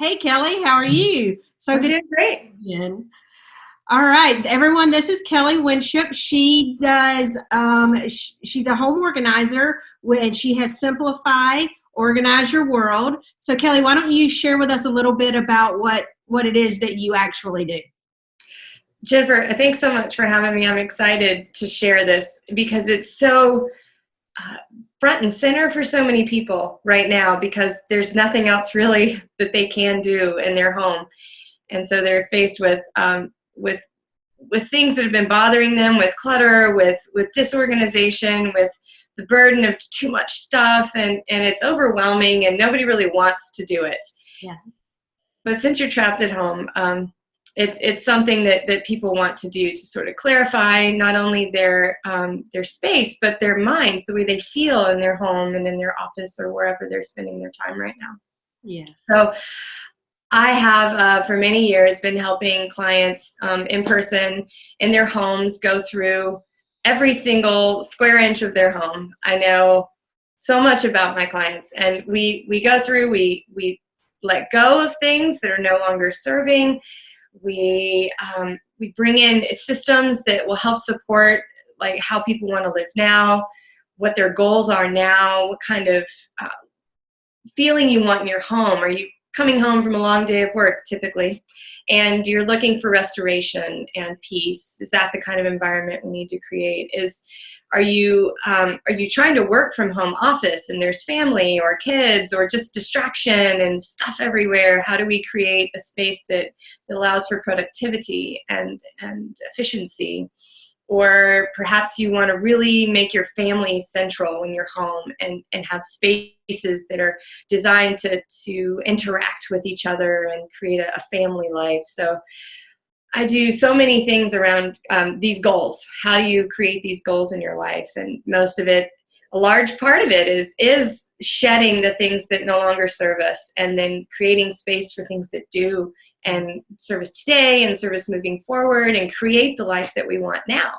Hey, Kelly, how are you? So I'm good to doing great. see you again. All right, everyone, this is Kelly Winship. She's a home organizer and she has Simplify, Organize Your World. So, Kelly, why don't you share with us a little bit about what it is that you actually do? Jennifer, thanks so much for having me. I'm excited to share this because it's so uh, front and center for so many people right now because there's nothing else really that they can do in their home. And so they're faced with with things that have been bothering them, with clutter, with disorganization, with the burden of too much stuff, and it's overwhelming and nobody really wants to do it. Yeah. But since you're trapped at home, it's something that people want to do to sort of clarify not only their space, but their minds, the way they feel in their home and in their office or wherever they're spending their time right now. Yeah. So I have, for many years, been helping clients in person in their homes go through every single square inch of their home. I know so much about my clients, and we go through, we let go of things that are no longer serving. We bring in systems that will help support like how people want to live now, what their goals are now, what kind of feeling you want in your home. Are you coming home from a long day of work typically, and you're looking for restoration and peace? Is that the kind of environment we need to create? Are you trying to work from home office and there's family or kids or just distraction and stuff everywhere? How do we create a space that allows for productivity and efficiency? Or perhaps you want to really make your family central in your home and have spaces that are designed to interact with each other and create a family life. So I do so many things around these goals. How do you create these goals in your life? And most of it, a large part of it is shedding the things that no longer serve us and then creating space for things that do and serve us today and serve us moving forward and create the life that we want now.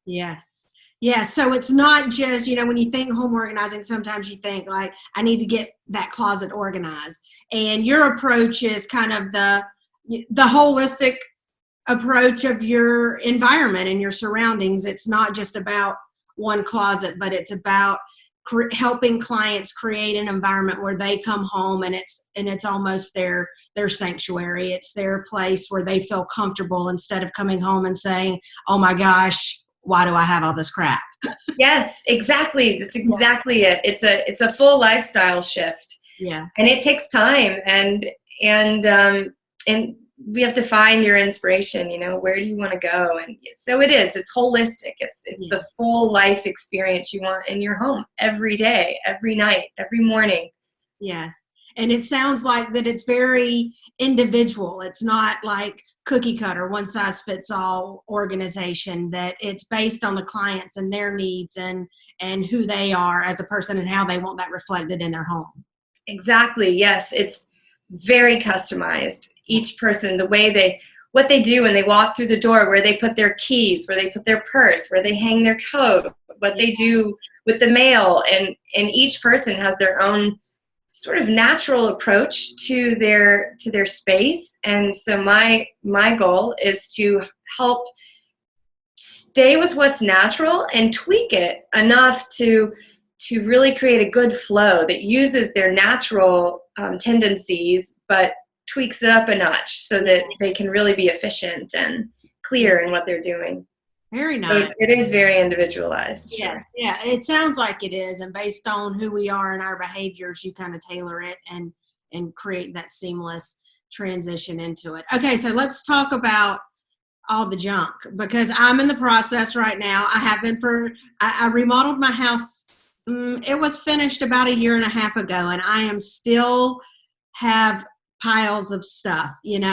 Yes. Yeah. So it's not just, when you think home organizing, sometimes you think like, I need to get that closet organized. And your approach is kind of the holistic approach of your environment and your surroundings. It's not just about one closet, but it's about helping clients create an environment where they come home and it's almost their sanctuary. It's their place where they feel comfortable instead of coming home and saying, oh my gosh, why do I have all this crap? Yes, exactly. That's exactly it. It's a full lifestyle shift. Yeah. And it takes time and we have to find your inspiration, where do you want to go? And so it's holistic. It's the full life experience you want in your home every day, every night, every morning. Yes. And it sounds like that it's very individual. It's not like cookie cutter, one size fits all organization, that it's based on the clients and their needs and who they are as a person and how they want that reflected in their home. Exactly. Yes. It's very customized. Each person, what they do when they walk through the door, where they put their keys, where they put their purse, where they hang their coat, what they do with the mail. And each person has their own sort of natural approach to their space. And so my goal is to help stay with what's natural and tweak it enough to really create a good flow that uses their natural tendencies, but tweaks it up a notch so that they can really be efficient and clear in what they're doing. Very nice. So it is very individualized. Yes. Sure. Yeah, it sounds like it is. And based on who we are and our behaviors, you kind of tailor it and create that seamless transition into it. Okay, so let's talk about all the junk, because I'm in the process right now. I have been I remodeled my house. It was finished about a year and a half ago, and I am still have piles of stuff, and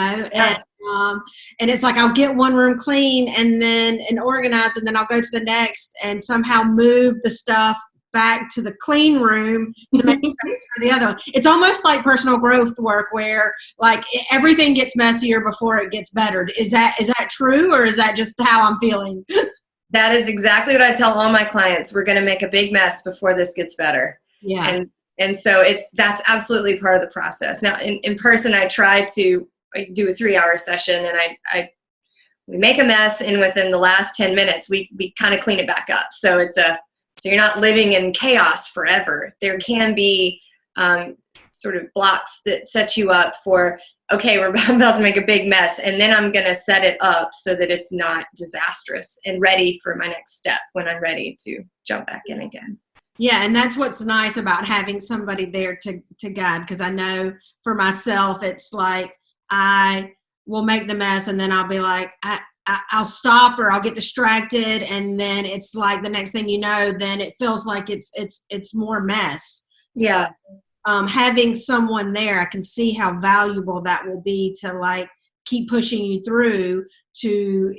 it's like I'll get one room clean and organized, and then I'll go to the next and somehow move the stuff back to the clean room to make space for the other one. It's almost like personal growth work where like everything gets messier before it gets better. Is that true, or is that just how I'm feeling? That is exactly what I tell all my clients. We're going to make a big mess before this gets better. Yeah. And so that's absolutely part of the process. Now in person, I try to do a 3-hour session, and we make a mess, and within the last 10 minutes, we kind of clean it back up. So so you're not living in chaos forever. There can be sort of blocks that set you up for, okay, we're about to make a big mess, and then I'm going to set it up so that it's not disastrous and ready for my next step when I'm ready to jump back in again. Yeah, and that's what's nice about having somebody there to guide, because I know for myself, it's like I will make the mess, and then I'll be like, I'll stop, or I'll get distracted, and then it's like the next thing you know, then it feels like it's more mess. Yeah. So, having someone there, I can see how valuable that will be to like keep pushing you through to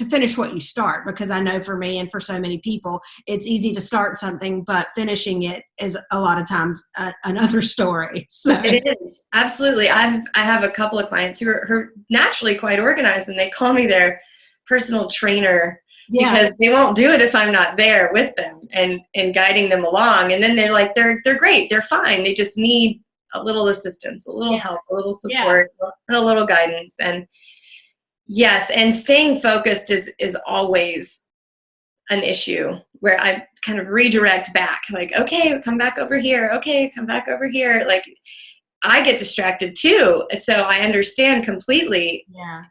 finish what you start, because I know for me and for so many people, it's easy to start something, but finishing it is a lot of times another story. So it is, absolutely. I have a couple of clients who are naturally quite organized, and they call me their personal trainer, because they won't do it if I'm not there with them and guiding them along. And then they're like, they're great, they're fine. They just need a little assistance, a little help, a little support, and a little guidance. And yes, and staying focused is always an issue, where I kind of redirect back, like, okay, come back over here. Okay, come back over here. Like, I get distracted too. So I understand completely,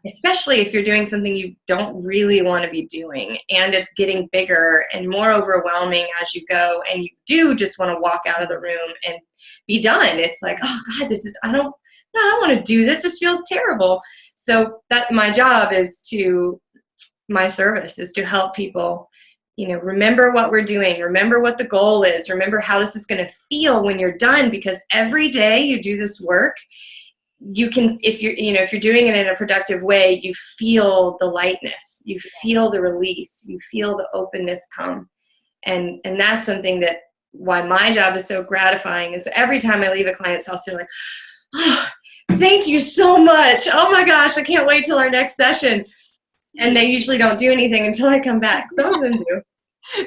especially if you're doing something you don't really want to be doing, and it's getting bigger and more overwhelming as you go, and you do just want to walk out of the room and be done. It's like, oh God, I don't want to do this. This feels terrible. So that my service is to help people, remember what we're doing, remember what the goal is, remember how this is going to feel when you're done, because every day you do this work, you can, if you're doing it in a productive way, you feel the lightness, you feel the release, you feel the openness come. And that's something that why my job is so gratifying is every time I leave a client's house, they're like, oh, thank you so much. Oh my gosh, I can't wait till our next session. And they usually don't do anything until I come back. Some of them do.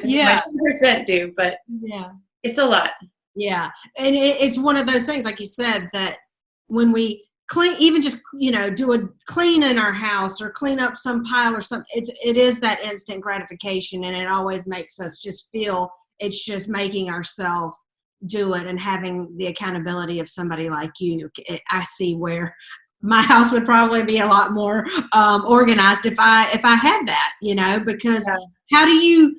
Yeah. 10% do, but it's a lot. Yeah. And it's one of those things, like you said, that when we clean, even just, do a clean in our house or clean up some pile or something, it is that instant gratification. And it always makes us just feel it's just making ourselves do it, and having the accountability of somebody like you. I see where my house would probably be a lot more organized if I had that, because how do you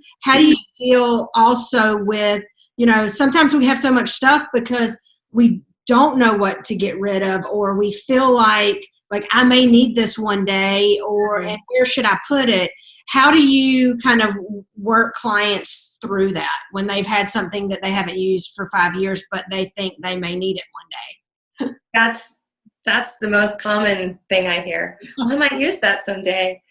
deal also with, sometimes we have so much stuff because we don't know what to get rid of, or we feel like I may need this one day, and where should I put it? How do you kind of work clients through that when they've had something that they haven't used for 5 years, but they think they may need it one day? That's the most common thing I hear. Well, I might use that someday.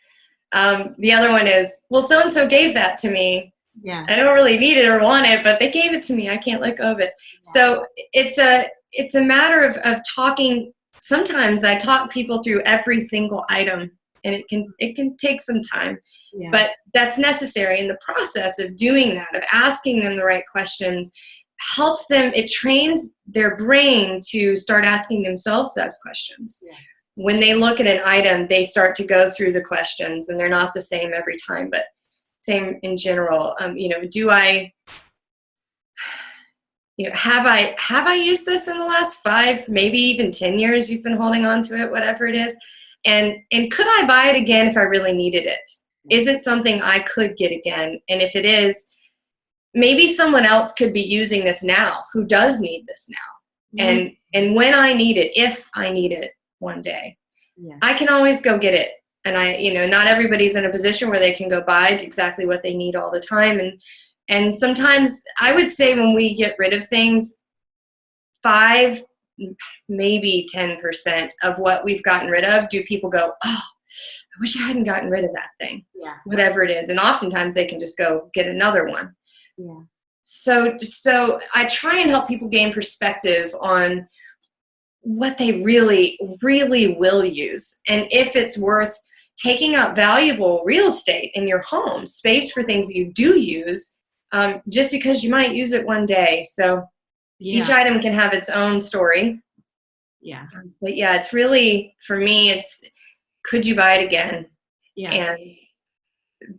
The other one is, well, so-and-so gave that to me. Yeah. I don't really need it or want it, but they gave it to me. I can't let go of it. Yeah. So it's a matter of talking. Sometimes I talk people through every single item, and it can take some time, but that's necessary. In the process of doing that, of asking them the right questions, helps them, it trains their brain to start asking themselves those questions. Yeah. When they look at an item, they start to go through the questions, and they're not the same every time, but same in general. Do I, have I used this in the last 5, maybe even 10 years you've been holding on to it, whatever it is? And could I buy it again if I really needed it? Is it something I could get again? And if it is, maybe someone else could be using this now who does need this now. Mm-hmm. And when I need it, if I need it one day, I can always go get it. And not everybody's in a position where they can go buy exactly what they need all the time. And sometimes I would say when we get rid of things, 5, maybe 10% of what we've gotten rid of, do people go, oh, I wish I hadn't gotten rid of that thing, whatever it is. And oftentimes they can just go get another one. Yeah. So I try and help people gain perspective on what they really, really will use. And if it's worth taking up valuable real estate in your home, space for things that you do use, just because you might use it one day. So Each Yeah. item can have its own story. Yeah. But yeah, it's really, for me, it's could you buy it again? Yeah. And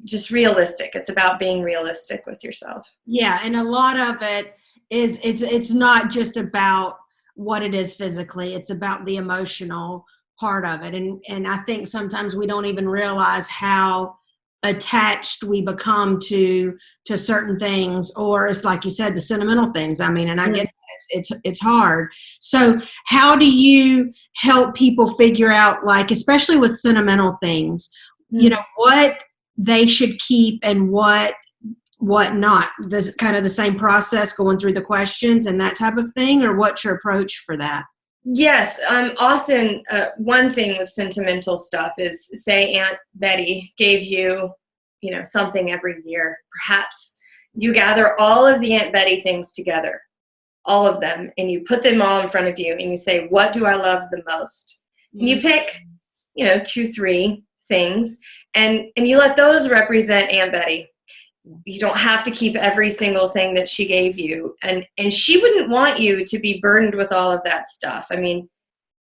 just realistic. It's about being realistic with yourself. Yeah, and a lot of it is it's not just about what it is physically, it's about the emotional part of it. And I think sometimes we don't even realize how attached we become to certain things, or it's like you said, the sentimental things. I mean, and I get it's hard. So how do you help people figure out, like, especially with sentimental things, you know, what they should keep and what not? This kind of the same process, going through the questions and that type of thing, or what's your approach for that? Yes, often one thing with sentimental stuff is, say Aunt Betty gave you, something every year. Perhaps you gather all of the Aunt Betty things together, all of them, and you put them all in front of you, and you say, what do I love the most? And you pick, 2, 3 things, and you let those represent Aunt Betty. You don't have to keep every single thing that she gave you. And she wouldn't want you to be burdened with all of that stuff. I mean,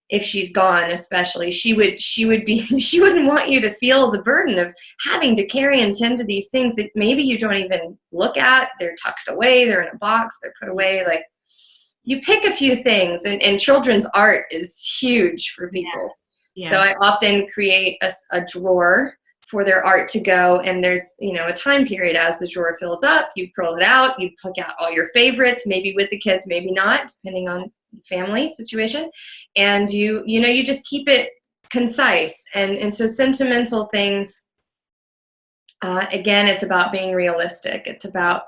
if she's gone, especially, she wouldn't want you to feel the burden of having to carry and tend to these things that maybe you don't even look at. They're tucked away, they're in a box, they're put away. Like, you pick a few things, and children's art is huge for people. Yes. Yeah. So I often create a drawer for their art to go, and there's a time period. As the drawer fills up, you pull it out, you pick out all your favorites, maybe with the kids, maybe not, depending on the family situation, and you just keep it concise. And so sentimental things, again, it's about being realistic. It's about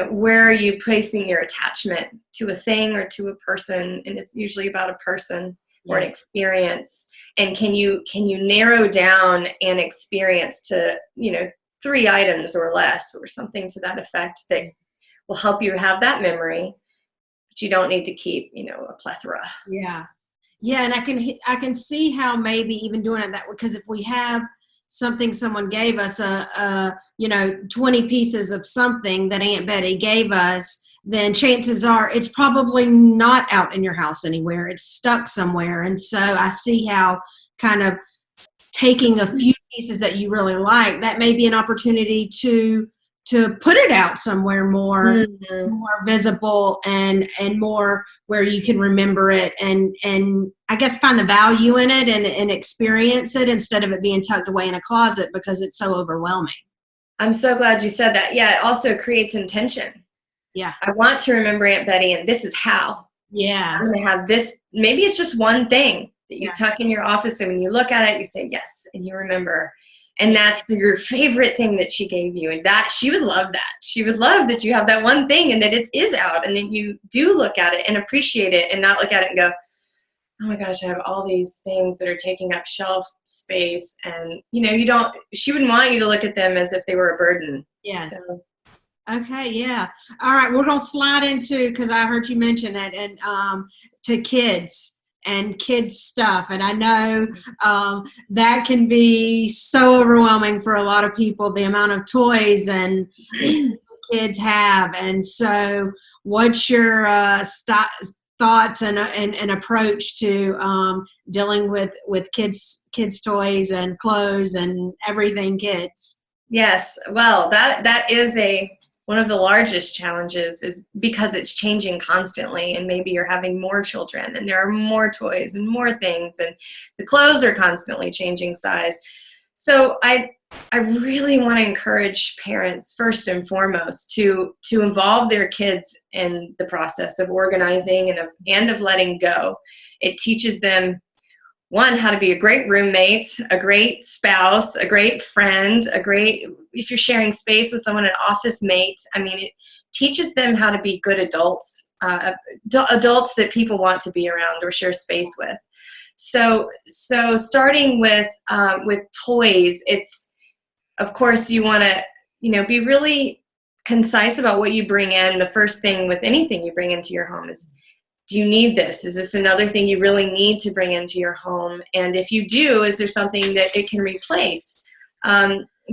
where are you placing your attachment to a thing or to a person, and it's usually about a person or an experience. And can you narrow down an experience to 3 items or less, or something to that effect, that will help you have that memory, but you don't need to keep a plethora. Yeah, and I can see how maybe even doing it that way, because if we have something someone gave us, 20 pieces of something that Aunt Betty gave us, then chances are it's probably not out in your house anywhere. It's stuck somewhere. And so I see how kind of taking a few pieces that you really like, that may be an opportunity to put it out somewhere more visible and more where you can remember it, and I guess find the value in it and experience it, instead of it being tucked away in a closet because it's so overwhelming. I'm so glad you said that. Yeah, it also creates intention. Yeah. I want to remember Aunt Betty, and this is how. Yeah. I'm going to have this. Maybe it's just one thing that you tuck in your office, and when you look at it, you say yes, and you remember. And that's your favorite thing that she gave you. And that she would love that. She would love that you have that one thing and that it is out, and then you do look at it and appreciate it, and not look at it and go, oh my gosh, I have all these things that are taking up shelf space. And, she wouldn't want you to look at them as if they were a burden. Yeah. So. Okay. Yeah. All right. We're going to slide into, because I heard you mention it, and to kids and kids stuff. And I know that can be so overwhelming for a lot of people, the amount of toys and kids have. And so what's your thoughts and approach to dealing with kids toys and clothes and everything kids? Yes. Well, that is one of the largest challenges, is because it's changing constantly, and maybe you're having more children and there are more toys and more things, and the clothes are constantly changing size. So I really want to encourage parents, first and foremost, to involve their kids in the process of organizing and of letting go. It teaches them, one, how to be a great roommate, a great spouse, a great friend, if you're sharing space with someone, an office mate. I mean, it teaches them how to be good adults, adults that people want to be around or share space with. So starting with toys, it's, of course, you want to, be really concise about what you bring in. The first thing with anything you bring into your home is, do you need this? Is this another thing you really need to bring into your home? And if you do, is there something that it can replace?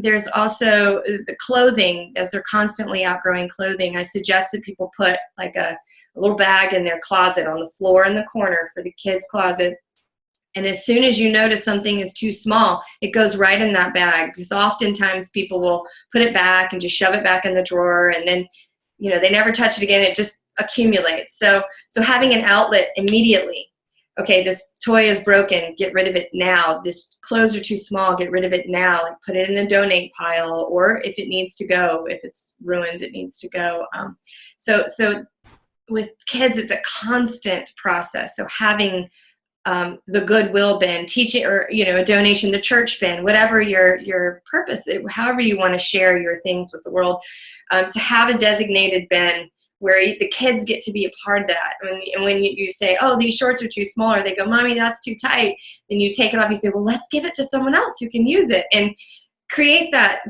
There's also the clothing, as they're constantly outgrowing clothing. I suggest that people put like a little bag in their closet on the floor in the corner for the kids' closet. And as soon as you notice something is too small, it goes right in that bag, because oftentimes people will put it back and just shove it back in the drawer, and then, you know, they never touch it again. It just accumulates. So having an outlet immediately. Okay, this toy is broken, get rid of it now. This clothes are too small, get rid of it now. Like, put it in the donate pile, or if it needs to go, if it's ruined, it needs to go. So with kids, it's a constant process. So having the Goodwill bin, teach it, or, you know, a donation, the church bin, whatever your purpose, however you want to share your things with the world, to have a designated bin where the kids get to be a part of that. And when you say, oh, these shorts are too small, or they go, Mommy, that's too tight, then you take it off, you say, well, let's give it to someone else who can use it, and create that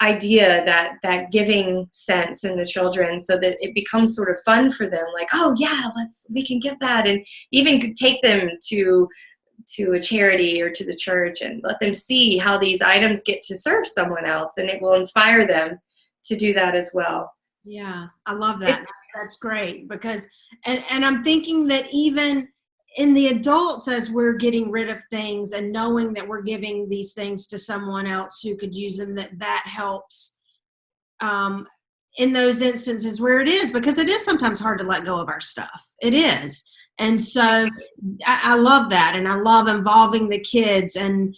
idea, that giving sense in the children, so that it becomes sort of fun for them. Like, oh yeah, we can get that, and even could take them to a charity or to the church and let them see how these items get to serve someone else, and it will inspire them to do that as well. Yeah, I love that. That's great, because, and I'm thinking that even in the adults, as we're getting rid of things and knowing that we're giving these things to someone else who could use them, that helps in those instances where it is, because it is sometimes hard to let go of our stuff. It is. And so I love that. And I love involving the kids and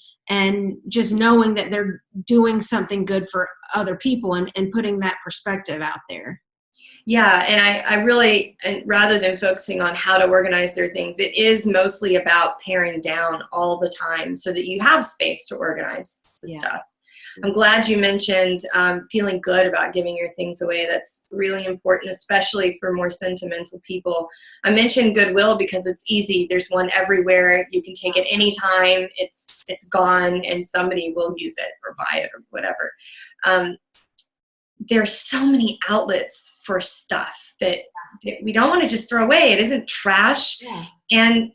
just knowing that they're doing something good for other people, and putting that perspective out there. Yeah, and I really, and rather than focusing on how to organize their things, it is mostly about paring down all the time so that you have space to organize the stuff. I'm glad you mentioned feeling good about giving your things away. That's really important, especially for more sentimental people. I mentioned Goodwill because it's easy. There's one everywhere. You can take it anytime. It's gone, and somebody will use it or buy it or whatever. There's so many outlets for stuff that we don't want to just throw away. It isn't trash. Yeah. And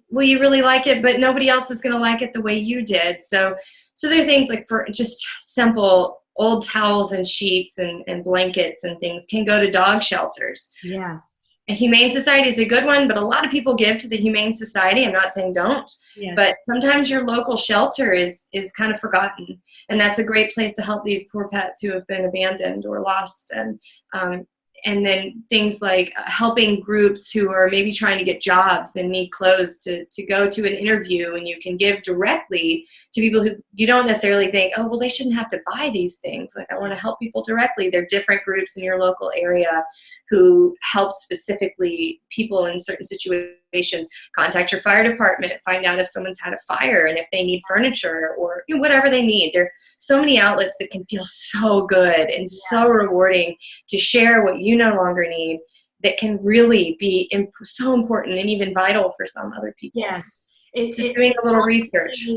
will you really like it, but nobody else is going to like it the way you did. So there are things like, for just simple old towels and sheets and blankets and things can go to dog shelters. Yes. A Humane Society is a good one, but a lot of people give to the Humane Society. I'm not saying don't, but sometimes your local shelter is kind of forgotten. And that's a great place to help these poor pets who have been abandoned or lost. And then things like helping groups who are maybe trying to get jobs and need clothes to go to an interview, and you can give directly to people who you don't necessarily think, oh, well, they shouldn't have to buy these things. Like, I want to help people directly. There are different groups in your local area who help specifically people in certain situations. Contact your fire department, find out if someone's had a fire and if they need furniture or whatever they need. There are so many outlets that can feel so good and so rewarding to share what you no longer need, that can really be so important and even vital for some other people. Yes. Doing a little research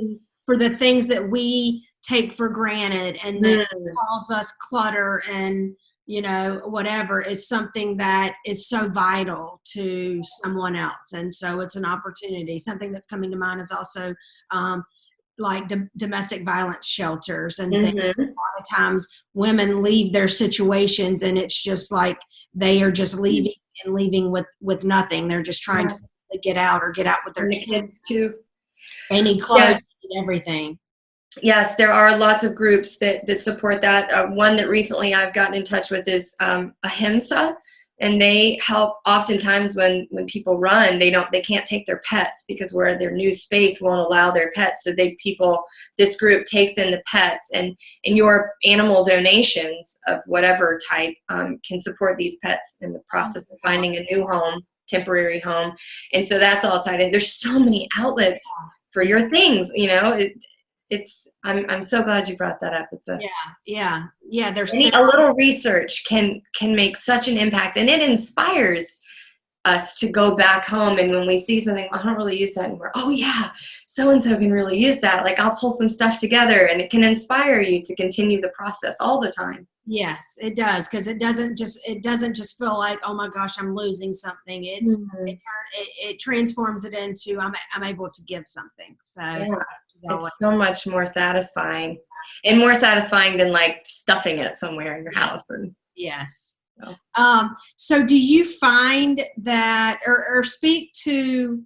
for the things that we take for granted and that cause us clutter and, whatever, is something that is so vital to someone else. And so it's an opportunity. Something that's coming to mind is also like domestic violence shelters and things. A lot of times women leave their situations and it's just like they are just leaving and leaving with nothing. They're just trying to get out with their kids too. They need clothes, and everything. Yes, there are lots of groups that support that. One that recently I've gotten in touch with is Ahimsa, and they help oftentimes when people run, they can't take their pets because where their new space won't allow their pets. So this group takes in the pets, and your animal donations of whatever type can support these pets in the process of finding a new home, temporary home. And so that's all tied in. There's so many outlets for your things, I'm so glad you brought that up. It's There's a little research can make such an impact, and it inspires us to go back home. And when we see something, I don't really use that anymore. Oh yeah, so-and-so can really use that. Like, I'll pull some stuff together, and it can inspire you to continue the process all the time. Yes, it does. Cause it doesn't just feel like, oh my gosh, I'm losing something. It transforms it into, I'm able to give something. So It's so much more satisfying, and more satisfying than like stuffing it somewhere in your house. And yes. so. So do you find that, or speak to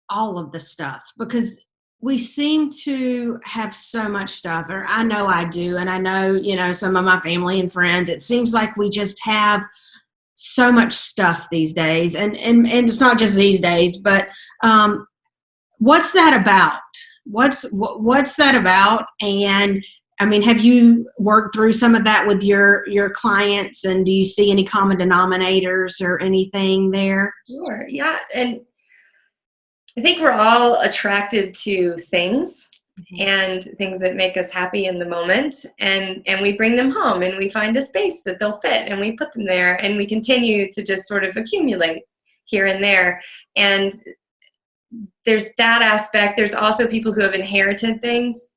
all of the stuff, because we seem to have so much stuff, or I know I do, and I know, you know, some of my family and friends, it seems like we just have so much stuff these days, and it's not just these days, but what's that about? What's that about? And I mean, have you worked through some of that with your clients, and do you see any common denominators or anything there? Sure. Yeah. And I think we're all attracted to things, and things that make us happy in the moment, and we bring them home, and we find a space that they'll fit, and we put them there, and we continue to just sort of accumulate here and there. And there's that aspect. There's also people who have inherited things.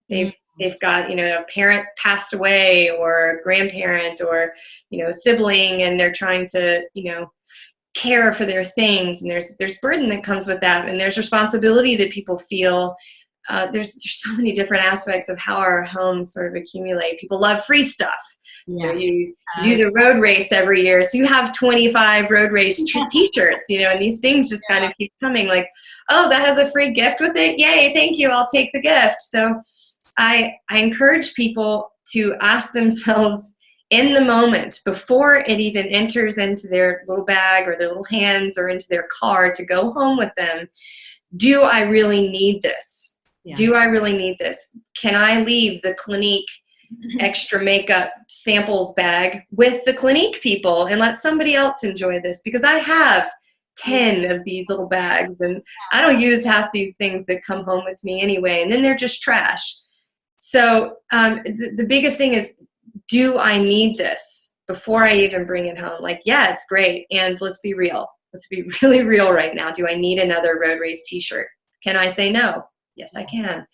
They've got, you know, a parent passed away, or a grandparent, or, you know, a sibling, and they're trying to, you know, care for their things, and there's burden that comes with that, and there's responsibility that people feel. There's so many different aspects of how our homes sort of accumulate. People love free stuff. So you do the road race every year, so you have 25 road race t-shirts, you know, and these things just kind of keep coming, like, oh, that has a free gift with it, yay, thank you, I'll take the gift. So I encourage people to ask themselves in the moment, before it even enters into their little bag or their little hands or into their car to go home with them, do I really need this? Do I really need this? Can I leave the Clinique extra makeup samples bag with the Clinique people and let somebody else enjoy this? Because I have 10 of these little bags, and I don't use half these things that come home with me anyway, and then they're just trash. So the biggest thing is, do I need this before I even bring it home? Like, yeah, it's great. And let's be real. Let's be really real right now. Do I need another road race t-shirt? Can I say no? Yes, I can.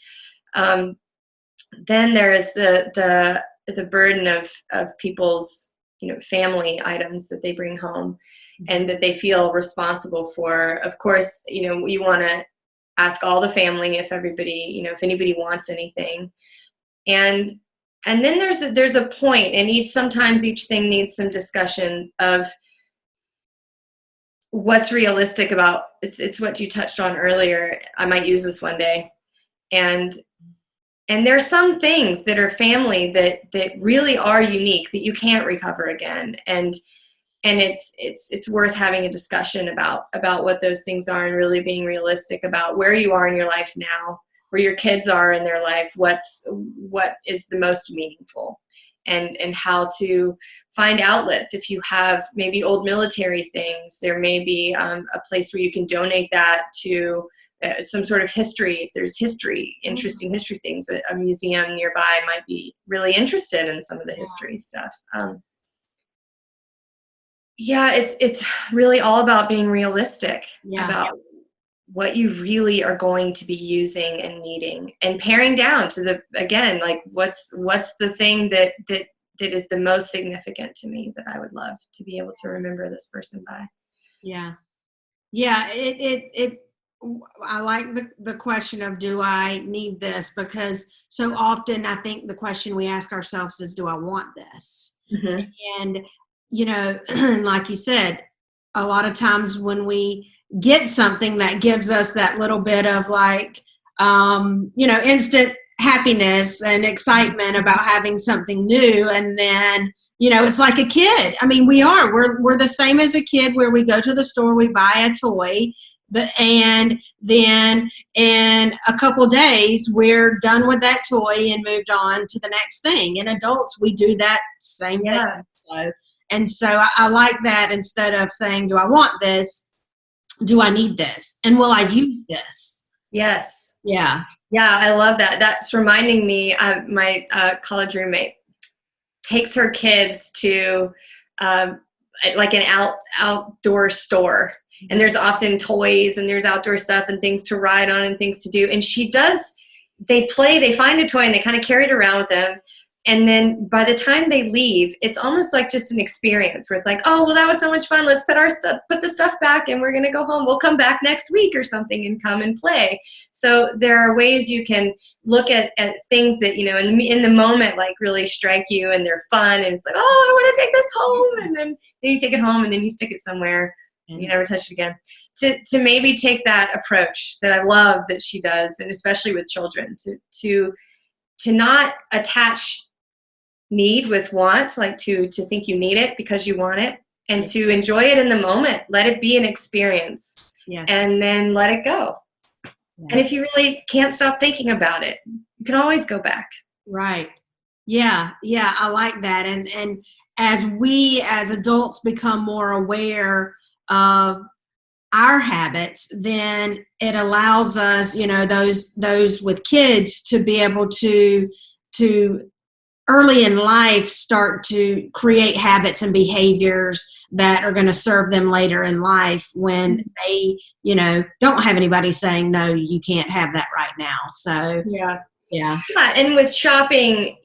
Then there is the burden of people's, you know, family items that they bring home and that they feel responsible for. Of course, you know, we want to ask all the family if everybody, you know, if anybody wants anything. And then there's a point, and sometimes each thing needs some discussion of what's realistic about. It's what you touched on earlier. I might use this one day, and there's some things that are family that really are unique that you can't recover again, and it's worth having a discussion about what those things are, and really being realistic about where you are in your life now, where your kids are in their life, what is the most meaningful, and how to find outlets. If you have maybe old military things, there may be a place where you can donate that to some sort of history. If there's interesting history things, a museum nearby might be really interested in some of the history stuff. It's really all about being realistic about what you really are going to be using and needing, and paring down to what's the thing that is the most significant to me, that I would love to be able to remember this person by. I like the question of, do I need this? Because so often I think the question we ask ourselves is, do I want this? And, you know, like you said, a lot of times when we get something that gives us that little bit of like, you know, instant happiness and excitement about having something new. And then, you know, it's like a kid. I mean, we're the same as a kid, where we go to the store, we buy a toy, and then in a couple days, we're done with that toy and moved on to the next thing. And adults, we do that same thing. So I like that. Instead of saying, do I want this? Do I need this? And will I use this? Yes. Yeah, I love that. That's reminding me, my college roommate takes her kids to like an outdoor store. And there's often toys, and there's outdoor stuff and things to ride on and things to do. And they find a toy, and they kind of carry it around with them. And then by the time they leave, it's almost like just an experience where it's like, oh, well, that was so much fun. Let's put the stuff back, and we're going to go home. We'll come back next week or something and come and play. So there are ways you can look at things that, in the moment, like really strike you, and they're fun. And it's like, oh, I want to take this home. And then you take it home, and then you stick it somewhere. And you never touch it again. To maybe take that approach that I love that she does, and especially with children, to not attach need with want, like to think you need it because you want it, and to enjoy it in the moment. Let it be an experience, and then let it go. And if you really can't stop thinking about it, you can always go back. Right. Yeah, I like that. And as we as adults become more aware of our habits, then it allows us, those with kids, to be able to early in life start to create habits and behaviors that are going to serve them later in life when they, don't have anybody saying, no, you can't have that right now. So yeah. And with shopping,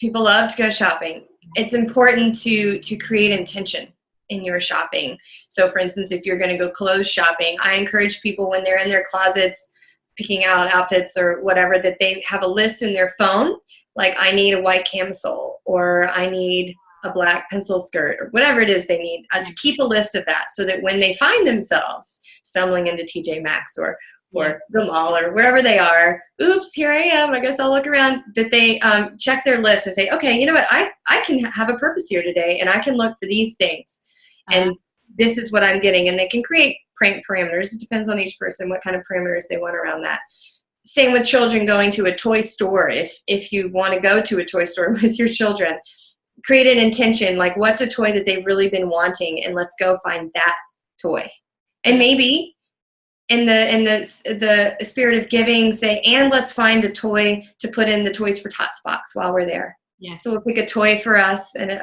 people love to go shopping. It's important to create intention in your shopping. So for instance, if you're going to go clothes shopping, I encourage people when they're in their closets picking out outfits or whatever, that they have a list in their phone. Like, I need a white camisole, or I need a black pencil skirt, or whatever it is they need, to keep a list of that, so that when they find themselves stumbling into TJ Maxx or the mall or wherever they are, oops, here I am, I guess I'll look around, that they check their list and say, okay, you know what, I can have a purpose here today, and I can look for these things, and this is what I'm getting. And they can create parameters. It depends on each person what kind of parameters they want around that. Same with children going to a toy store. If you want to go to a toy store with your children, create an intention, like, what's a toy that they've really been wanting, and let's go find that toy. And maybe in the spirit of giving, say, and let's find a toy to put in the Toys for Tots box while we're there. Yes. So we'll pick a toy for us and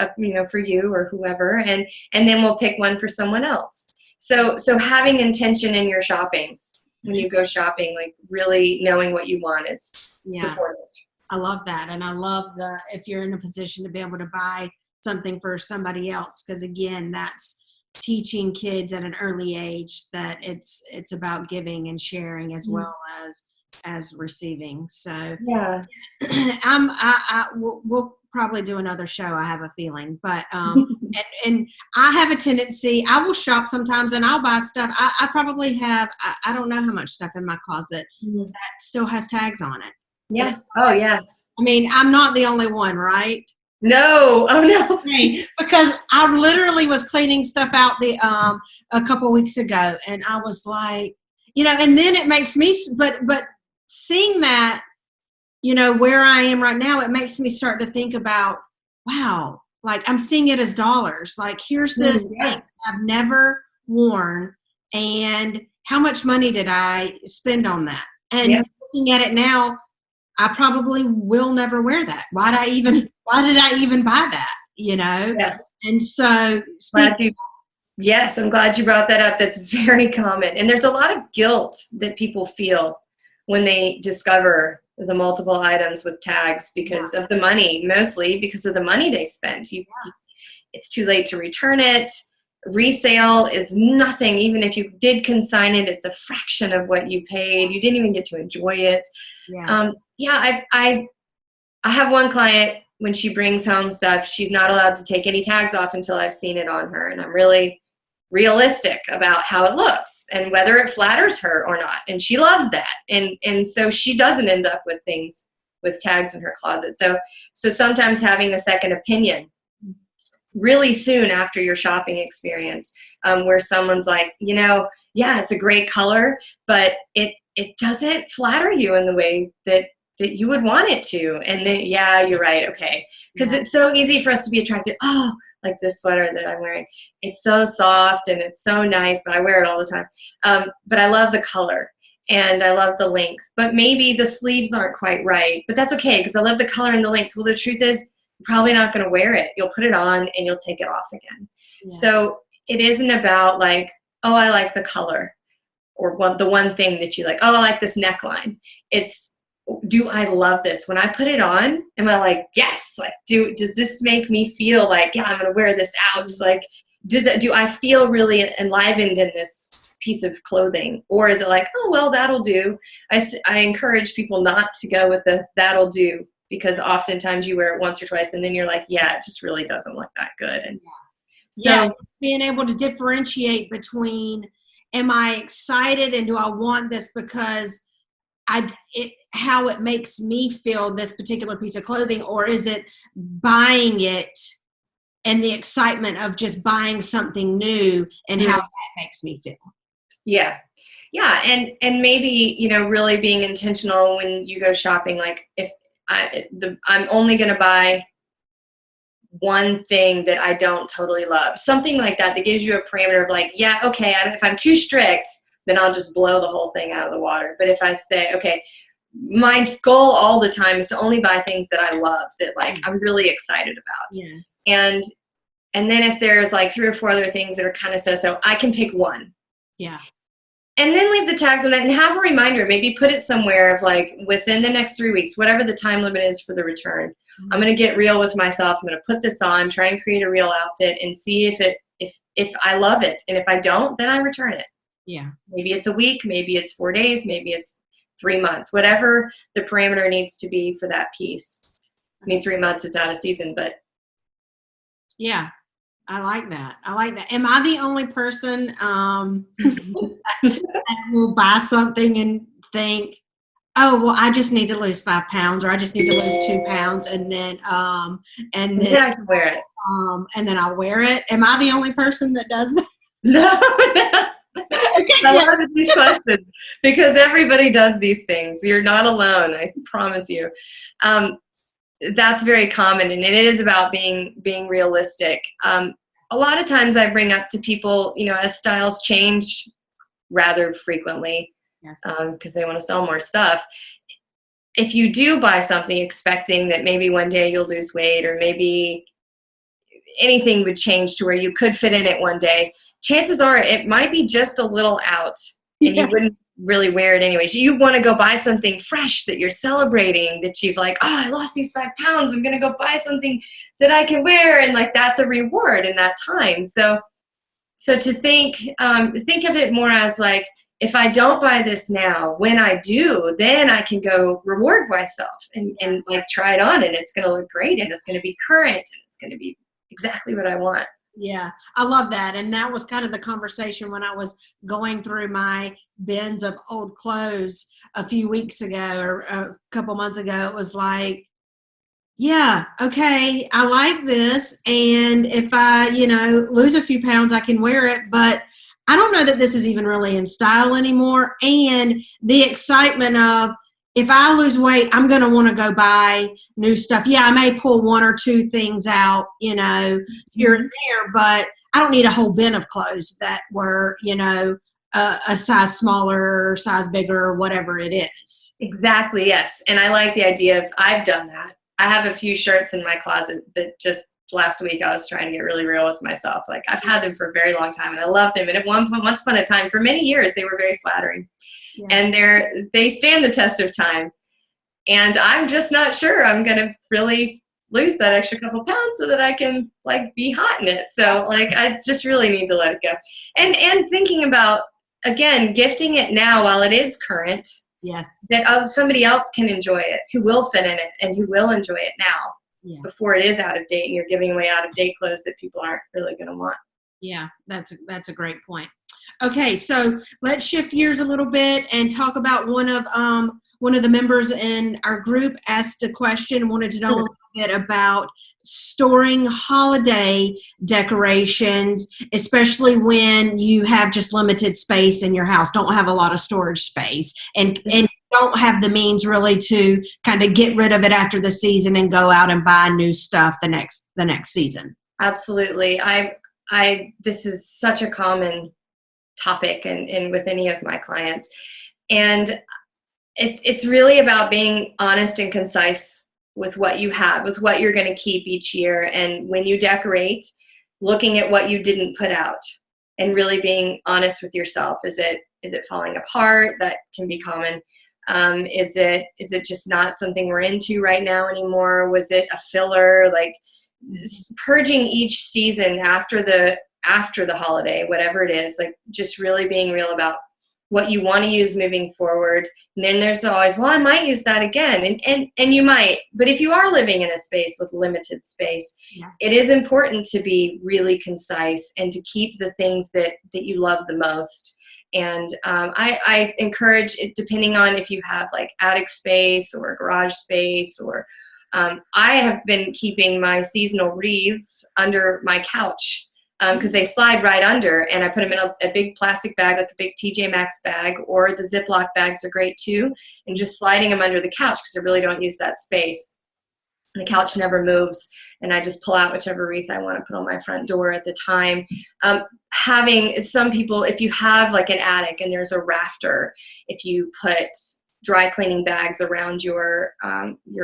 for you or whoever, and then we'll pick one for someone else. So having intention in your shopping. When you go shopping, like really knowing what you want is supportive. I love that. And I love if you're in a position to be able to buy something for somebody else, because again, that's teaching kids at an early age that it's about giving and sharing as well as receiving. So we'll probably do another show, I have a feeling, but and I have a tendency, I will shop sometimes and I'll buy stuff. I probably have, I don't know how much stuff in my closet that still has tags on it. Yeah. Oh, yes. I mean, I'm not the only one, right? No. Oh, no. Because I literally was cleaning stuff out a couple weeks ago, and I was like, and then it makes me, but seeing that, where I am right now, it makes me start to think about, wow, like I'm seeing it as dollars. Like, here's this thing I've never worn, and how much money did I spend on that? And looking at it now, I probably will never wear that. Why did I even buy that? Yes. And so yes, I'm glad you brought that up. That's very common. And there's a lot of guilt that people feel when they discover the multiple items with tags because of the money, mostly because of the money they spent. It's too late to return it. Resale is nothing. Even if you did consign it, it's a fraction of what you paid. You didn't even get to enjoy it. I have one client, when she brings home stuff, she's not allowed to take any tags off until I've seen it on her. And I'm really realistic about how it looks and whether it flatters her or not. And she loves that. And so she doesn't end up with things with tags in her closet. So sometimes having a second opinion really soon after your shopping experience, where someone's like, it's a great color, but it doesn't flatter you in the way that you would want it to. And then, you're right. Okay. Because it's so easy for us to be attracted. Oh, like this sweater that I'm wearing. It's so soft and it's so nice, but I wear it all the time. But I love the color and I love the length, but maybe the sleeves aren't quite right, but that's okay because I love the color and the length. Well, the truth is you're probably not going to wear it. You'll put it on and you'll take it off again. Yeah. So it isn't about like, oh, I like the color or the one thing that you like. Oh, I like this neckline. It's do I love this? When I put it on, am I like, yes, like, does this make me feel like, yeah, I'm going to wear this out? Like, do I feel really enlivened in this piece of clothing? Or is it like, oh, well, that'll do. I encourage people not to go with the that'll do, because oftentimes you wear it once or twice and then you're like, yeah, it just really doesn't look that good. And so being able to differentiate between, am I excited and do I want this because how it makes me feel, this particular piece of clothing, or is it buying it and the excitement of just buying something new and how that makes me feel? Yeah. Yeah. And maybe, really being intentional when you go shopping, like if I'm only going to buy one thing that I don't totally love, something like that gives you a parameter of like, yeah, okay, if I'm too strict, then I'll just blow the whole thing out of the water. But if I say, okay, my goal all the time is to only buy things that I love, that like I'm really excited about. Yes. And then if there's like 3 or 4 other things that are kind of so, I can pick one. Yeah. And then leave the tags on it and have a reminder. Maybe put it somewhere of like within the next 3 weeks, whatever the time limit is for the return. I'm going to get real with myself. I'm going to put this on, try and create a real outfit and see if I love it. And if I don't, then I return it. Yeah. Maybe it's a week, maybe it's 4 days, maybe it's 3 months, whatever the parameter needs to be for that piece. I mean, 3 months is out of season, but. Yeah. I like that. Am I the only person that will buy something and think, oh, well, I just need to lose 5 pounds, or I just need to lose 2 pounds, and then I can wear it. And then I'll wear it. Am I the only person that does that? No. Okay, I love these questions because everybody does these things. You're not alone. I promise you. That's very common, and it is about being realistic. A lot of times I bring up to people, as styles change rather frequently, because they want to sell more stuff. If you do buy something expecting that maybe one day you'll lose weight, or maybe anything would change to where you could fit in it one day, chances are it might be just a little out, and you wouldn't really wear it anyways. You want to go buy something fresh that you're celebrating, that you've like, oh, I lost these 5 pounds. I'm going to go buy something that I can wear. And like, that's a reward in that time. So to think of it more as like, if I don't buy this now, when I do, then I can go reward myself and like try it on, and it's going to look great, and it's going to be current, and it's going to be exactly what I want. Yeah, I love that. And that was kind of the conversation when I was going through my bins of old clothes a few weeks ago, or a couple months ago. It was like, yeah, okay, I like this. And if I, lose a few pounds, I can wear it. But I don't know that this is even really in style anymore. And the excitement of, if I lose weight, I'm going to want to go buy new stuff. Yeah, I may pull 1 or 2 things out, here and there, but I don't need a whole bin of clothes that were, a size smaller, or size bigger, or whatever it is. Exactly, yes. And I like the idea of, I've done that. I have a few shirts in my closet that just last week I was trying to get really real with myself. Like, I've had them for a very long time, and I love them. And at once upon a time, for many years, they were very flattering. Yeah. And they stand the test of time. And I'm just not sure I'm going to really lose that extra couple pounds so that I can like be hot in it. So like, I just really need to let it go. And thinking about, again, gifting it now while it is current. Yes. That somebody else can enjoy it, who will fit in it and who will enjoy it now, before it is out of date and you're giving away out of date clothes that people aren't really going to want. Yeah, that's a great point. Okay, so let's shift gears a little bit and talk about one of the members in our group asked a question, wanted to know a little bit about storing holiday decorations, especially when you have just limited space in your house, don't have a lot of storage space, and don't have the means really to kind of get rid of it after the season and go out and buy new stuff the next season. Absolutely. This is such a common topic and with any of my clients. And it's really about being honest and concise with what you have, with what you're going to keep each year. And when you decorate, looking at what you didn't put out and really being honest with yourself. Is it falling apart? That can be common. Is it just not something we're into right now anymore? Was it a filler? Like purging each season after the holiday, whatever it is, like just really being real about what you want to use moving forward. And then there's always, well, I might use that again. And you might, but if you are living in a space with limited space, it is important to be really concise and to keep the things that you love the most. And I encourage it, depending on if you have like attic space or garage space, or I have been keeping my seasonal wreaths under my couch because they slide right under, and I put them in a big plastic bag, like a big TJ Maxx bag, or the Ziploc bags are great too, and just sliding them under the couch because I really don't use that space. And the couch never moves, and I just pull out whichever wreath I want to put on my front door at the time. Having some people, if you have like an attic and there's a rafter, if you put dry cleaning bags around your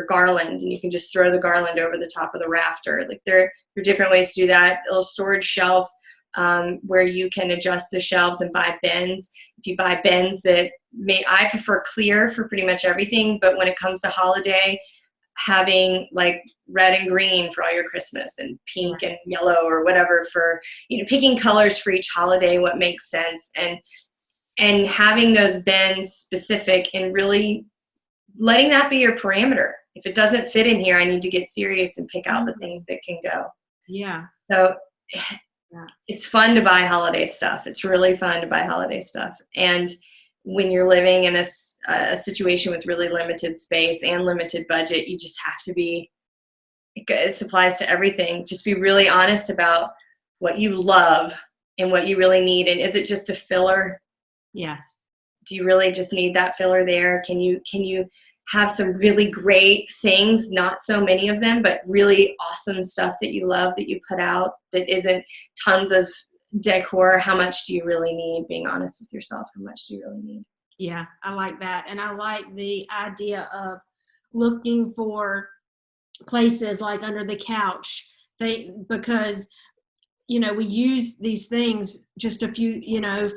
garland, and you can just throw the garland over the top of the rafter. Like there are different ways to do that. A little storage shelf where you can adjust the shelves and buy bins. If you buy bins I prefer clear for pretty much everything, but when it comes to holiday, having like red and green for all your Christmas, and pink and yellow or whatever for, picking colors for each holiday, what makes sense, and having those bins specific and really letting that be your parameter. If it doesn't fit in here, I need to get serious and pick out the things that can go. Yeah. So it's fun to buy holiday stuff. It's really fun to buy holiday stuff. And when you're living in a situation with really limited space and limited budget, you just have to be, it applies to everything. Just be really honest about what you love and what you really need. And is it just a filler? Yes. Do you really just need that filler there? Can you have some really great things, not so many of them, but really awesome stuff that you love that you put out that isn't tons of decor? How much do you really need? Being honest with yourself, how much do you really need? Yeah, I like that. And I like the idea of looking for places like under the couch. Because we use these things just a few,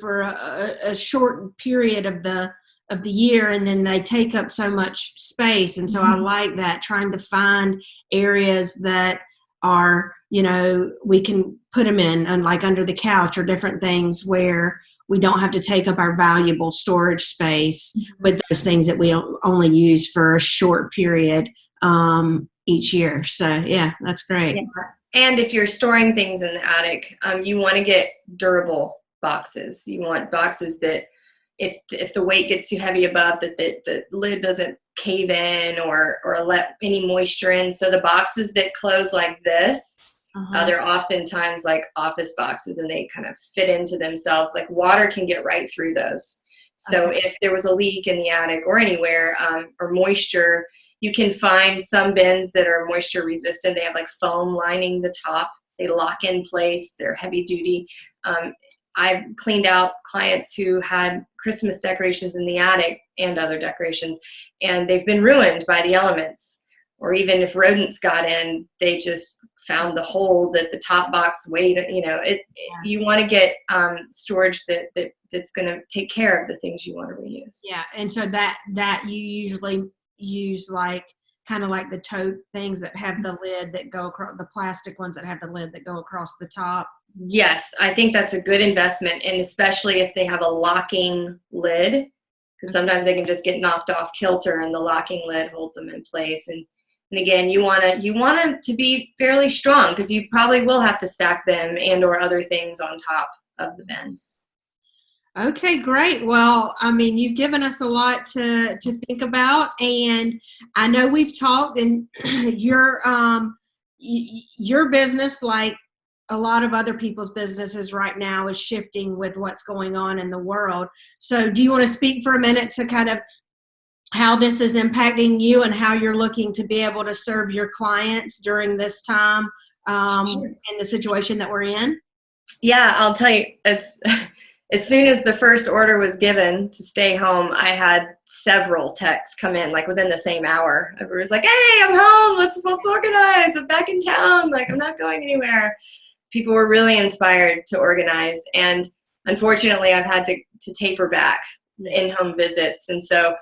for a short period of the year, and then they take up so much space. And so I like that, trying to find areas that are, we can put them in, and like under the couch or different things where we don't have to take up our valuable storage space with those things that we only use for a short period each year. So yeah, that's great. Yeah. And if you're storing things in the attic, you want to get durable boxes. You want boxes that if the weight gets too heavy above, that the lid doesn't cave in or let any moisture in. So the boxes that close like this, they're oftentimes like office boxes, and they kind of fit into themselves. Like water can get right through those. So if there was a leak in the attic or anywhere, or moisture, you can find some bins that are moisture resistant. They have like foam lining the top. They lock in place. They're heavy duty. I've cleaned out clients who had Christmas decorations in the attic and other decorations, and they've been ruined by the elements. Or even if rodents got in, they just found the hole that the top box weighed. You want to get storage that's going to take care of the things you want to reuse. Yeah, and so that you usually use like kind of like the tote things that have the lid that go across, the plastic ones that have the lid that go across the top. Yes, I think that's a good investment, and especially if they have a locking lid, because sometimes they can just get knocked off kilter, and the locking lid holds them in place. And again, you want them to be fairly strong, because you probably will have to stack them and or other things on top of the bins. Okay, great. Well, I mean, you've given us a lot to think about, and I know we've talked, and your business, like a lot of other people's businesses right now, is shifting with what's going on in the world. So do you want to speak for a minute to kind of how this is impacting you and how you're looking to be able to serve your clients during this time in the situation that we're in? Yeah, I'll tell you, as soon as the first order was given to stay home, I had several texts come in, like within the same hour. Everyone's like, "Hey, I'm home. Let's organize. I'm back in town. Like, I'm not going anywhere." People were really inspired to organize, and unfortunately, I've had to taper back the in-home visits. And so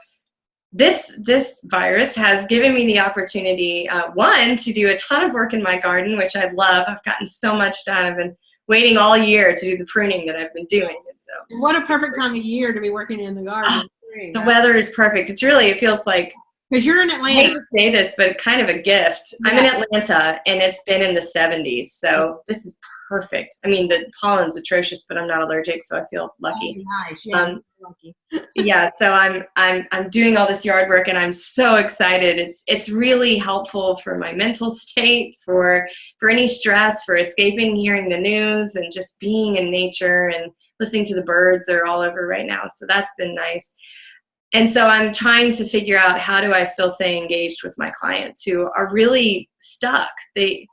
this virus has given me the opportunity, one, to do a ton of work in my garden, which I love. I've gotten so much done. I've been waiting all year to do the pruning that I've been doing. And so, what a perfect time of year to be working in the garden. The weather is perfect. It feels like, because you're in I Atlanta. hate to say this, but kind of a gift. Yeah. I'm in Atlanta, and it's been in the 70s, so this is perfect. I mean, the pollen's atrocious, but I'm not allergic, so I feel lucky. Oh, nice. Yeah, lucky. Yeah, so I'm doing all this yard work, and I'm so excited. It's really helpful for my mental state, for any stress, for escaping hearing the news, and just being in nature and listening to the birds. They're all over right now, so that's been nice. And so I'm trying to figure out, how do I still stay engaged with my clients who are really stuck? They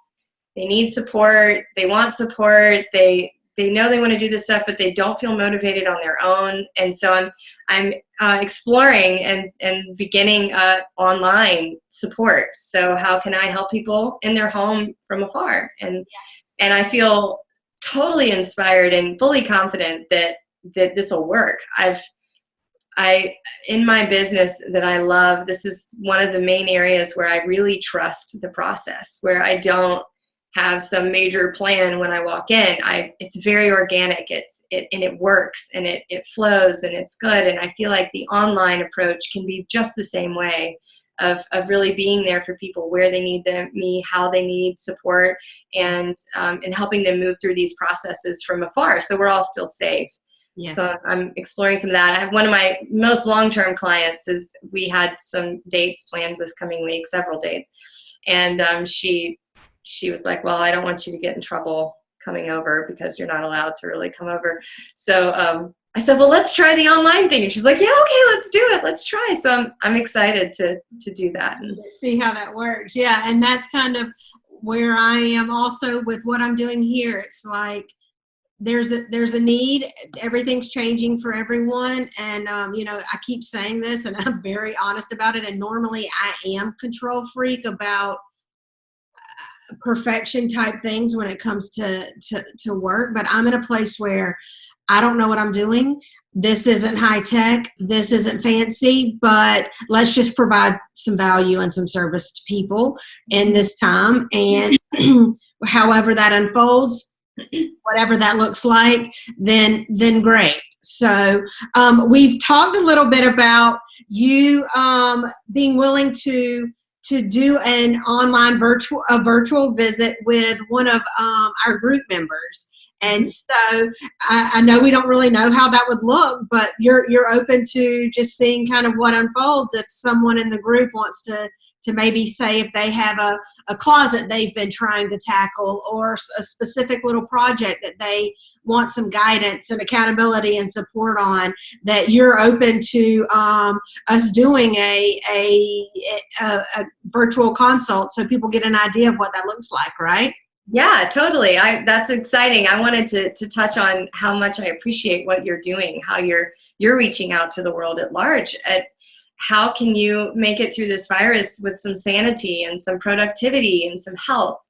need support. They want support. They know they want to do this stuff, but they don't feel motivated on their own. And so I'm exploring and beginning online support. So how can I help people in their home from afar? And I feel totally inspired and fully confident that this will work. In my business that I love, this is one of the main areas where I really trust the process, where I don't have some major plan when I walk in. It's very organic. And it works, and it flows, and it's good. And I feel like the online approach can be just the same way of really being there for people where they need me, how they need support, and helping them move through these processes from afar, so we're all still safe. Yes. So I'm exploring some of that. I have one of my most long-term clients. We had some dates planned this coming week, several dates, and she was like, well, I don't want you to get in trouble coming over because you're not allowed to really come over. So I said, well, let's try the online thing. And she's like, yeah, okay, let's do it. Let's try. So I'm excited to do that. And see how that works. Yeah. And that's kind of where I am also with what I'm doing here. It's like, there's a need. Everything's changing for everyone. And, I keep saying this, and I'm very honest about it. And normally I am control freak about perfection type things when it comes to work, but I'm in a place where I don't know what I'm doing. This isn't high tech. This isn't fancy, but let's just provide some value and some service to people in this time. And however that unfolds, whatever that looks like, then great. So we've talked a little bit about you being willing to do an online virtual visit with one of our group members. And so I know we don't really know how that would look, but you're open to just seeing kind of what unfolds if someone in the group wants to maybe say if they have a closet they've been trying to tackle, or a specific little project that they want some guidance and accountability and support on, that you're open to us doing a virtual consult so people get an idea of what that looks like, right? Yeah, totally. That's exciting. I wanted to touch on how much I appreciate what you're doing, how you're reaching out to the world at large. How can you make it through this virus with some sanity and some productivity and some health?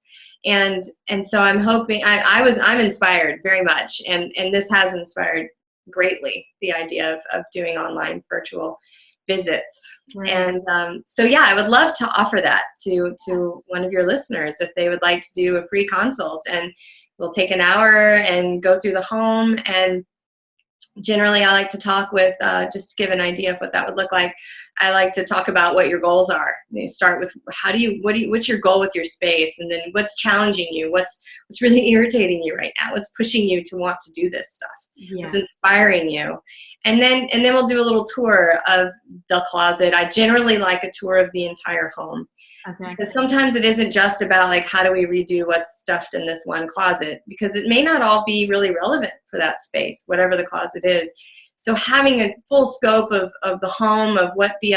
And so I'm hoping, I'm inspired very much, and this has inspired greatly, the idea of doing online virtual visits. Right. And so yeah, I would love to offer that to one of your listeners if they would like to do a free consult, and we'll take an hour and go through the home. And generally I like to talk with, just to give an idea of what that would look like, I like to talk about what your goals are. You start with what's your goal with your space, and then what's challenging you, what's really irritating you right now, what's pushing you to want to do this stuff, what's inspiring you, and then we'll do a little tour of the closet. I generally like a tour of the entire home. Okay. Because sometimes it isn't just about like, how do we redo what's stuffed in this one closet, because it may not all be really relevant for that space, whatever the closet is. So having a full scope of the home, of what the,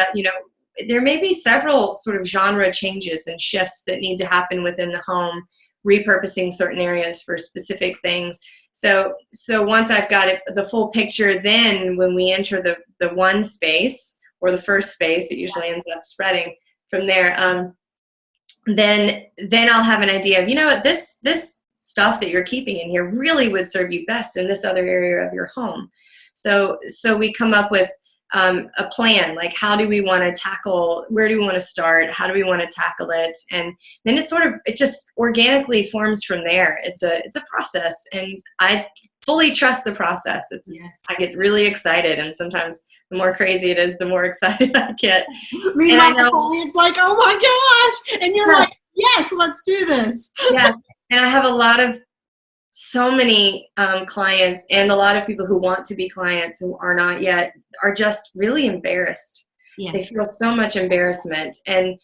there may be several sort of genre changes and shifts that need to happen within the home, repurposing certain areas for specific things. So once I've got the full picture, then when we enter the one space, or the first space, it usually ends up spreading from there. Then I'll have an idea of, this stuff that you're keeping in here really would serve you best in this other area of your home. So we come up with a plan, like how do we want to tackle, where do we want to start, how do we want to tackle it, and then it just organically forms from there. It's a process, and I fully trust the process. I get really excited, and sometimes the more crazy it is, the more excited I get. Meanwhile, the client's like, oh my gosh, and you're like, yes, let's do this. Yeah, and I have so many clients, and a lot of people who want to be clients who are not yet, are just really embarrassed. Yeah. They feel so much embarrassment, and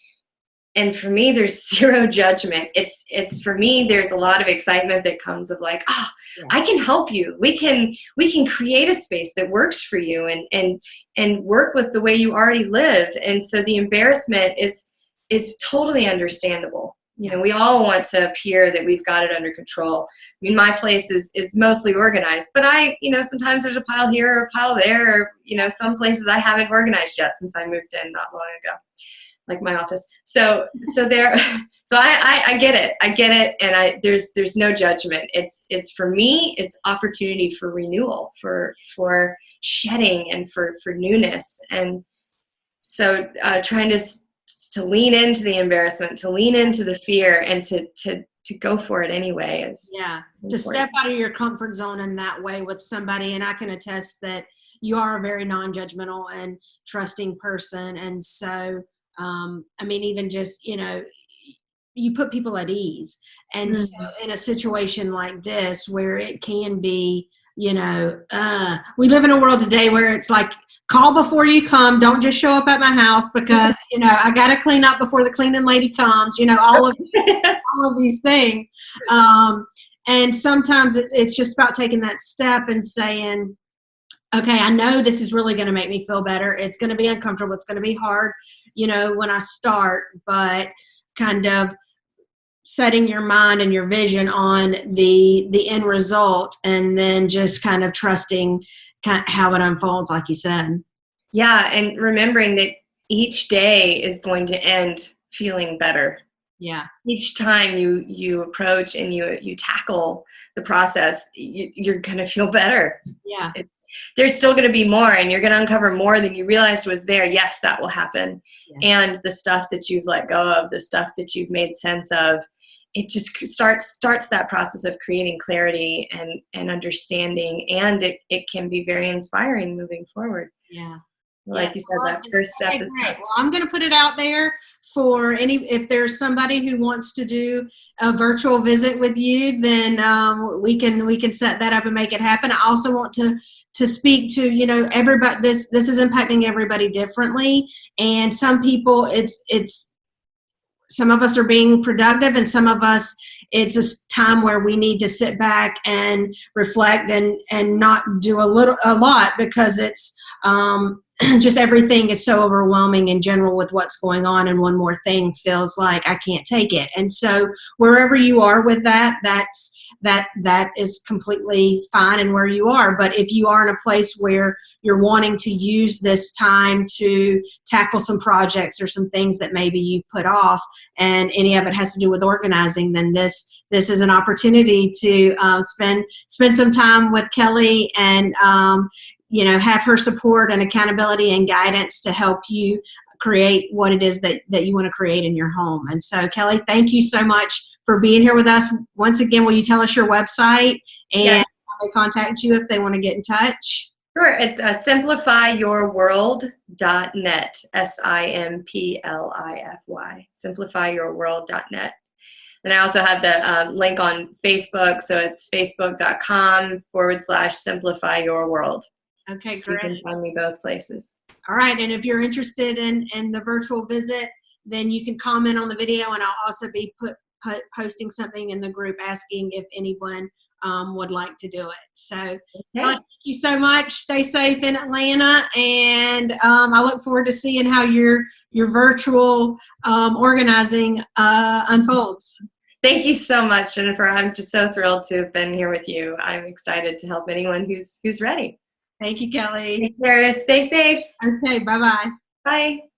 for me, there's zero judgment. It's for me, there's a lot of excitement that comes of like, oh, yeah, I can help you. We can create a space that works for you, and work with the way you already live. And so the embarrassment is totally understandable. You know, we all want to appear that we've got it under control. I mean, my place is mostly organized, but sometimes there's a pile here or a pile there, or, some places I haven't organized yet since I moved in not long ago, like my office. So I get it. I get it. And there's no judgment. It's for me, it's opportunity for renewal, for shedding, and for newness. And so trying to lean into the embarrassment, to lean into the fear, and to go for it anyway is important. To step out of your comfort zone in that way with somebody. And I can attest that you are a very non-judgmental and trusting person. And so, even just, you put people at ease. And so in a situation like this, where it can be, we live in a world today where it's like, call before you come. Don't just show up at my house because, I got to clean up before the cleaning lady comes, all of these things. And sometimes it's just about taking that step and saying, okay, I know this is really going to make me feel better. It's going to be uncomfortable. It's going to be hard, when I start, but kind of setting your mind and your vision on the end result, and then just kind of trusting how it unfolds, like you said. Yeah, and remembering that each day is going to end feeling better. Yeah. Each time you approach and you tackle the process, you're going to feel better. Yeah. There's still going to be more, and you're going to uncover more than you realized was there. Yes, that will happen. Yeah. And the stuff that you've let go of, the stuff that you've made sense of, it just starts that process of creating clarity and understanding, and it can be very inspiring moving forward. Yeah. Like you said, that first step is great. Well, I'm going to put it out there for if there's somebody who wants to do a virtual visit with you, then we can set that up and make it happen. I also want to speak to, everybody. This is impacting everybody differently, and some people some of us are being productive, and some of us, it's a time where we need to sit back and reflect and not do a lot, because it's just everything is so overwhelming in general with what's going on, and one more thing feels like I can't take it. And so wherever you are with that is completely fine and where you are. But if you are in a place where you're wanting to use this time to tackle some projects or some things that maybe you put off, and any of it has to do with organizing, then this is an opportunity to spend some time with Kelly, and have her support and accountability and guidance to help you create what it is that you want to create in your home. And so, Kelly, thank you so much for being here with us. Once again, will you tell us your website and how they contact you if they want to get in touch? Sure. It's simplifyyourworld.net, SIMPLIFY, simplifyyourworld.net. And I also have the link on Facebook, so it's facebook.com/simplifyyourworld. Okay, so great. You can find me both places. All right, and if you're interested in the virtual visit, then you can comment on the video, and I'll also be posting something in the group asking if anyone would like to do it. So thank you so much. Stay safe in Atlanta, and I look forward to seeing how your virtual organizing unfolds. Thank you so much, Jennifer. I'm just so thrilled to have been here with you. I'm excited to help anyone who's ready. Thank you, Kelly. Take care. Stay safe. Okay, bye-bye. Bye.